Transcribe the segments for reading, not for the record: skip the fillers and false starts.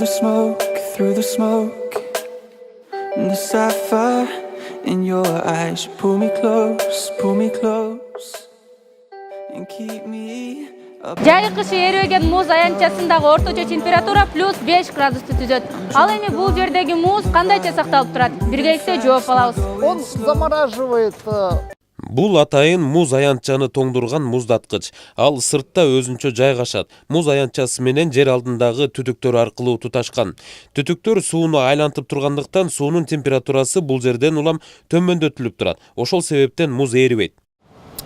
through the smoke, and the sapphire in your eyes. You pull me close, and keep me up. Жай кышы эрбеген муз аянтчасындагы орточо температура плюс 5 градусты түзөт. Ал эми бул жердеги муз кандайча сакталып турат? Биргеликте жооп алабыз. Он замораживает. Бул атайын муз аянтчаны тоңдурган муздаткыч. Ал сыртта өзүнчө жайгашат. Муз аянтчасы менен жер алдындагы түтүктөр аркылуу туташкан. Түтүктөр сууну айлантып тургандыктан суунун температурасы бул жерден улам төмөндөтүлүп турат. Ошол себептен муз эрибейт.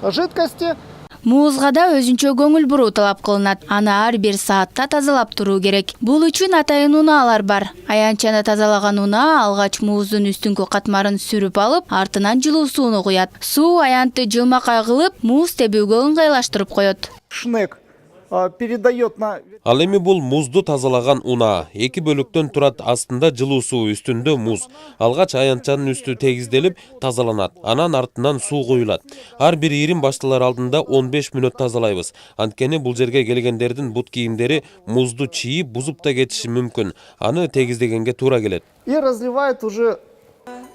Жидкости. Музга да өзүнчө көңүл буруу талап кылынат. Аны ар бир саатта тазалап туруу керек. Бул үчүн атайын унаалар бар. Аянтчаны тазалаган унаа алгач муздун үстүнкү катмарын сүрүп алып, артынан жылуу сууну куят. Суу аянтты жылмакай кылып, муз тебүүгө ыңгайлаштырып коет. Шнек передает на... Ал эми бул музду тазалаган унаа. Эки бөлүктөн турат, астында жылуу суу, үстүндө муз. Алгач аянтчанын үстү тегизделип тазаланат. Анан артынан суу куюлат. Ар бир ирим башталар алдында 15 мүнөт тазалайбыз. Анткени бул жерге келгендердин бут кийимдери музду чийип, бузуп да кетиши мүмкүн. Аны тегиздегенге туура келет. И разливает уже...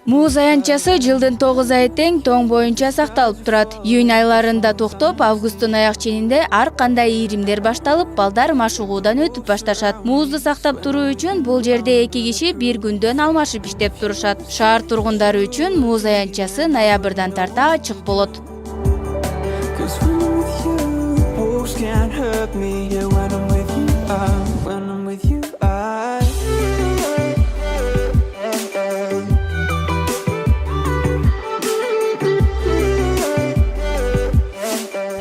Муз аянтчасы жылдын 9 ай тең тоң боюнча сакталып турат. Июнь айларында токтоп, августтун аяк ченинде ар кандай иримдер башталып, балдар машыгуудан өтүп башташат. Музду сактап туруу үчүн бул жерде 2 киши бир күндөн алмашып иштеп турушат. Шаар тургундары үчүн муз аянтчасы ноябрдан тарта ачык болот.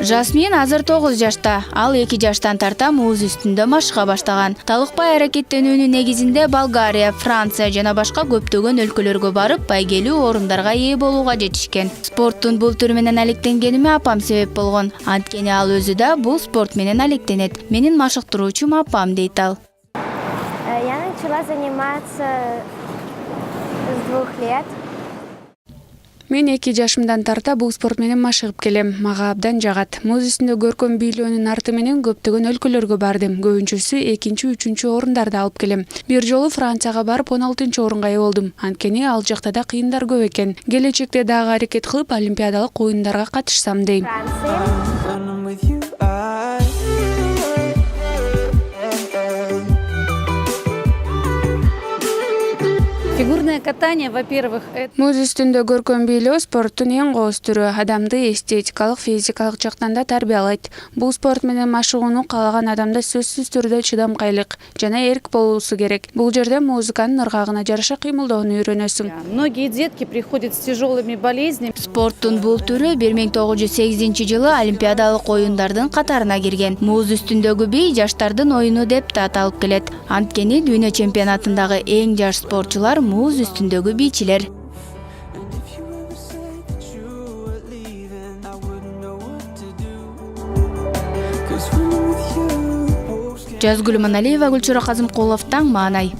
Жасмин азыр 9 жашта. Ал 2 жаштан тарта муз үстүндө машыга баштаган. Талыкпай аракеттенүүнүн негизинде Болгария, Франция жана башка көптөгөн өлкөлөргө барып, байгелүү орундарга ээ болууга жетишкен. Спорттун бул түрү менен алектенгениме апам себеп болгон. Анткени ал өзү да бул спорт менен алектенет. Менин машыктыруучум апам, дейт ал. Я начала заниматься с 2 лет. Мен 2 жашымдан тарта бул спорт менен машыгып келем. Мага абдан жагат. Муз үстүндө көркөм бийлөөнүн арты менен көптөгөн өлкөлөргө бардым. Көбүнчөсү 2-3 орундарда алып келем. Бир жолу Францияга барып 16-орунга ээ болдум. Анткени ал жакта да кыйындар көп экен. Келечекте дагы аракет кылып олимпиадалык оюндарга катышсам дейм. Фигурное катание, во-первых, Муз үстүндө көркөм бийлөө спорттун эң кооз түрү. Адамды эстетикалык, физикалык жактан да тарбиялайт. Бул спорт менен машыгууну каалаган адамда сөзсүз түрдө чыдамкайлык жана эрк болуусу керек. Бул жерде музыканын ыргагына жараша кыймылдоону үйрөнөсүң. Многие детки приходят с тяжелыми болезнями. Спорттун бул түрү 1908-жылы олимпиадалык оюндардын катарына кирген. Муз үстүндөгү бий жаштардын оюну деп да аталып келет. Анткени дүйнө чемпионатындагы эң жаш спортчулар муз үстүндөгү бийчилер. Жазгүл Маналиева, Гүлчира Казымкулов, Таң Маанай.